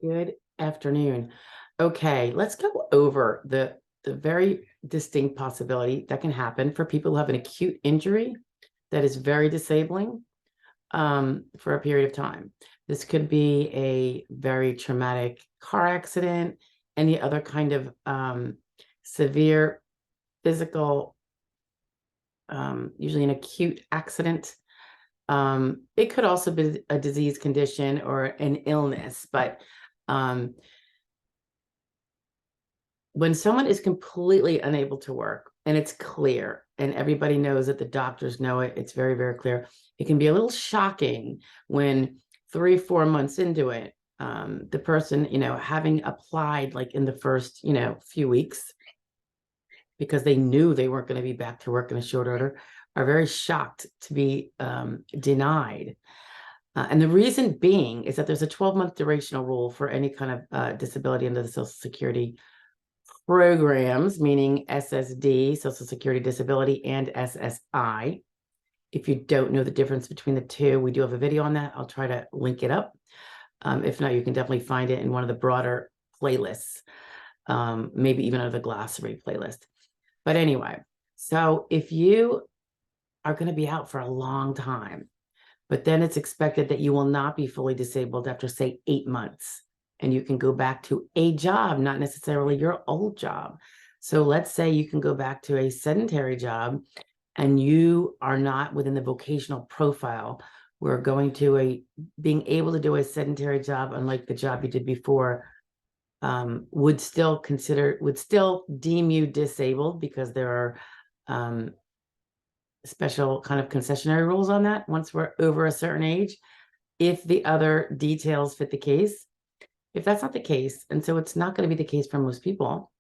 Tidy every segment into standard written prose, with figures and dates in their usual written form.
Good afternoon. Okay, let's go over the very distinct possibility that can happen for people who have an acute injury that is very disabling for a period of time. This could be a very traumatic car accident, any other kind of severe physical, usually an acute accident. It could also be a disease condition or an illness, but um, when someone is completely unable to work and it's clear and everybody knows it, the doctors know it, it's very, very clear. It can be a little shocking when 3, 4 months into it, the person, having applied like in the first, few weeks because they knew they weren't going to be back to work in a short order, are very shocked to be denied. And the reason being is that there's a 12-month durational rule for any kind of disability under the Social Security programs, meaning SSD, Social Security Disability, and SSI. If you don't know the difference between the two, we do have a video on that. I'll try to link it up. If not, you can definitely find it in one of the broader playlists, maybe even under the glossary playlist. But anyway, so if you are going to be out for a long time, but then it's expected that you will not be fully disabled after, say, 8 months, and you can go back to a job, not necessarily your old job. So let's say you can go back to a sedentary job and you are not within the vocational profile. We're going to being able to do a sedentary job, unlike the job you did before, would still deem you disabled because there are special kind of concessionary rules on that once we're over a certain age, if the other details fit the case. If that's not the case, and so it's not going to be the case for most people,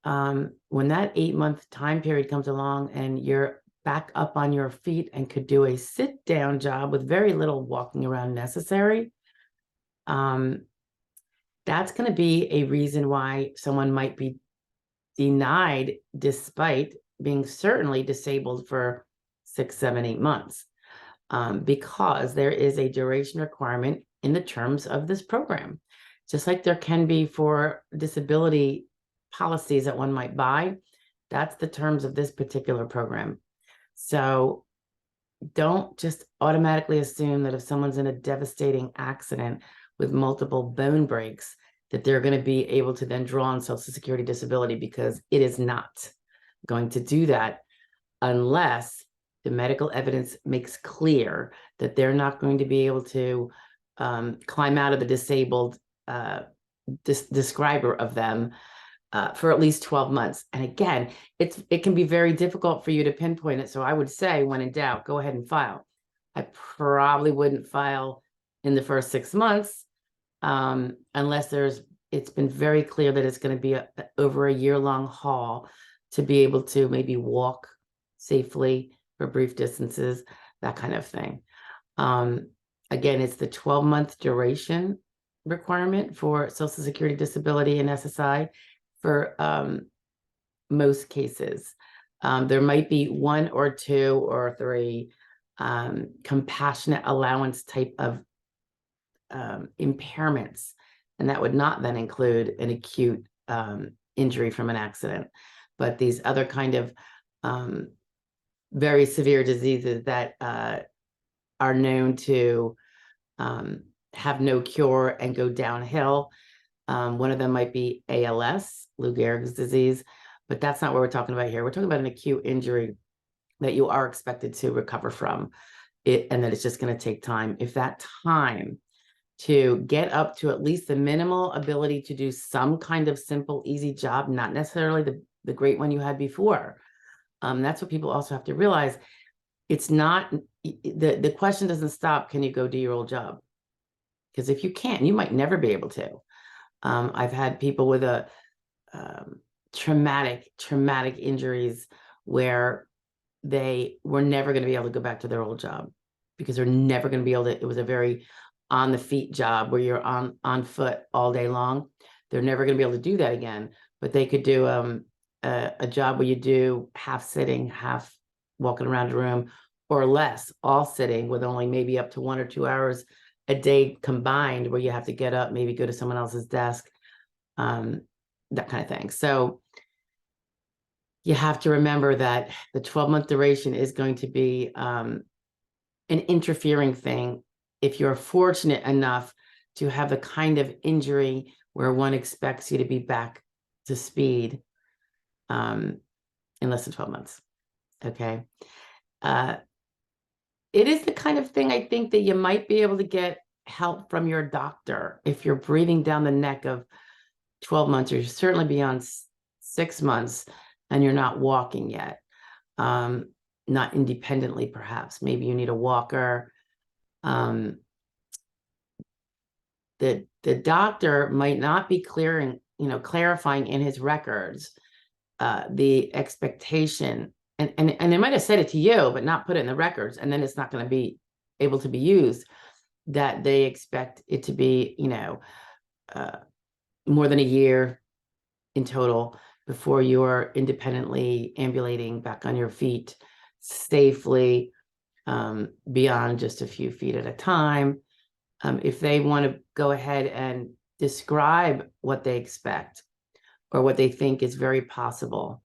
when that 8-month time period comes along and you're back up on your feet and could do a sit-down job with very little walking around necessary, that's going to be a reason why someone might be denied despite being certainly disabled for 6, 7, 8 months, because there is a duration requirement in the terms of this program. Just like there can be for disability policies that one might buy, that's the terms of this particular program. So don't just automatically assume that if someone's in a devastating accident with multiple bone breaks, that they're going to be able to then draw on Social Security disability, because it is not going to do that unless the medical evidence makes clear that they're not going to be able to climb out of the disabled describer of them for at least 12 months. And again, it can be very difficult for you to pinpoint it. So I would say, when in doubt, go ahead and file. I probably wouldn't file in the first 6 months unless it's been very clear that it's going to be over a year-long haul to be able to maybe walk safely for brief distances, that kind of thing. Again, it's the 12-month duration requirement for Social Security disability and SSI for most cases. There might be 1 or 2 or 3 compassionate allowance type of impairments, and that would not then include an acute injury from an accident. But these other kind of very severe diseases that are known to have no cure and go downhill. One of them might be ALS, Lou Gehrig's disease, but that's not what we're talking about here. We're talking about an acute injury that you are expected to recover from it, and that it's just going to take time. If that time to get up to at least the minimal ability to do some kind of simple, easy job, not necessarily the great one you had before. That's what people also have to realize. It's not, the question doesn't stop, can you go do your old job? Because if you can't, you might never be able to. I've had people with traumatic injuries where they were never going to be able to go back to their old job because they're never going to be able to. It was a very on the feet job where you're on foot all day long. They're never going to be able to do that again, but they could do a job where you do half sitting, half walking around a room, or less, all sitting, with only maybe up to 1 or 2 hours a day combined where you have to get up, maybe go to someone else's desk, that kind of thing. So you have to remember that the 12-month duration is going to be an interfering thing if you're fortunate enough to have the kind of injury where one expects you to be back to speed in less than 12 months. Okay. It is the kind of thing I think that you might be able to get help from your doctor if you're breathing down the neck of 12 months, or certainly beyond 6 months, and you're not walking yet. Not independently, perhaps. Maybe you need a walker. The doctor might not be clarifying in his records the expectation, and they might have said it to you, but not put it in the records, and then it's not going to be able to be used, that they expect it to be, more than a year in total before you're independently ambulating back on your feet safely, beyond just a few feet at a time. If they want to go ahead and describe what they expect or what they think is very possible,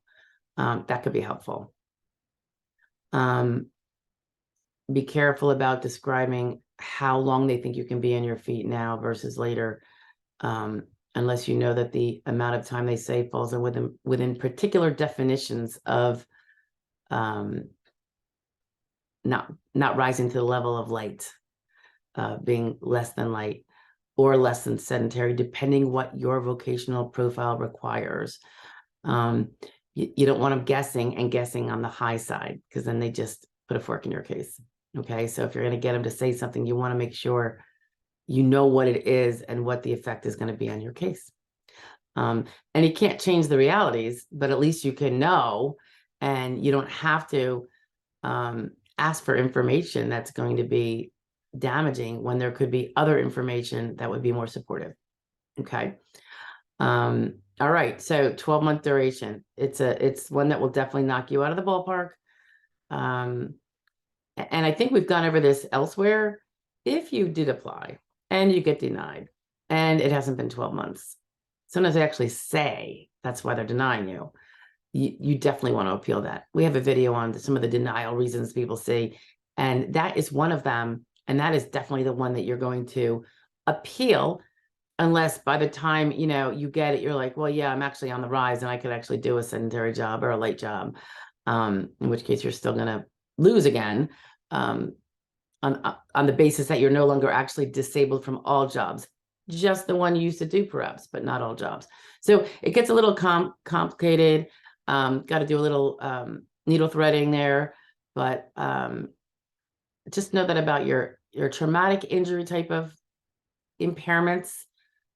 that could be helpful. Be careful about describing how long they think you can be on your feet now versus later, unless you know that the amount of time they say falls within particular definitions of not rising to the level of light, being less than light or less than sedentary, depending what your vocational profile requires. You don't want them guessing on the high side, because then they just put a fork in your case. Okay, so if you're going to get them to say something, you want to make sure you know what it is and what the effect is going to be on your case. And you can't change the realities, but at least you can know, and you don't have to ask for information that's going to be damaging when there could be other information that would be more supportive. Okay. All right. So 12-month duration. It's one that will definitely knock you out of the ballpark. And I think we've gone over this elsewhere. If you did apply and you get denied and it hasn't been 12 months, sometimes they actually say that's why they're denying you. You definitely want to appeal that. We have a video on some of the denial reasons people say, and that is one of them. And that is definitely the one that you're going to appeal, unless by the time, you get it, you're like, well, yeah, I'm actually on the rise and I could actually do a sedentary job or a light job. In which case you're still going to lose again, on the basis that you're no longer actually disabled from all jobs, just the one you used to do perhaps, but not all jobs. So it gets a little complicated. Got to do a little needle threading there, but just know that about your traumatic injury type of impairments,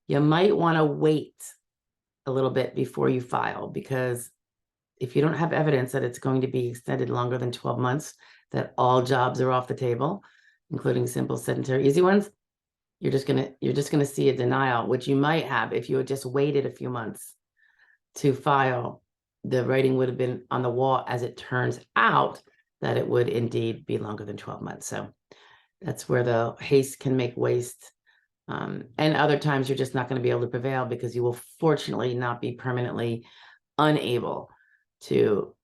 you might want to wait a little bit before you file, because if you don't have evidence that it's going to be extended longer than 12 months, that all jobs are off the table, including simple, sedentary, easy ones, you're just gonna see a denial, which you might have if you had just waited a few months to file. The writing would have been on the wall, as it turns out that it would indeed be longer than 12 months. So that's where the haste can make waste. And other times you're just not going to be able to prevail, because you will fortunately not be permanently unable to,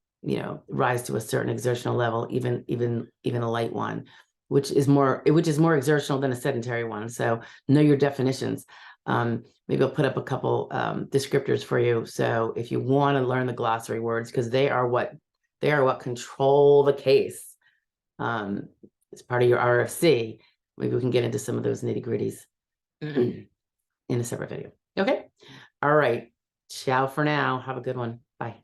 rise to a certain exertional level, even a light one, which is more exertional than a sedentary one. So know your definitions. Maybe I'll put up a couple descriptors for you. So if you want to learn the glossary words, because they are what control the case. As part of your RFC, maybe we can get into some of those nitty-gritties in a separate video. Okay. All right. Ciao for now. Have a good one. Bye.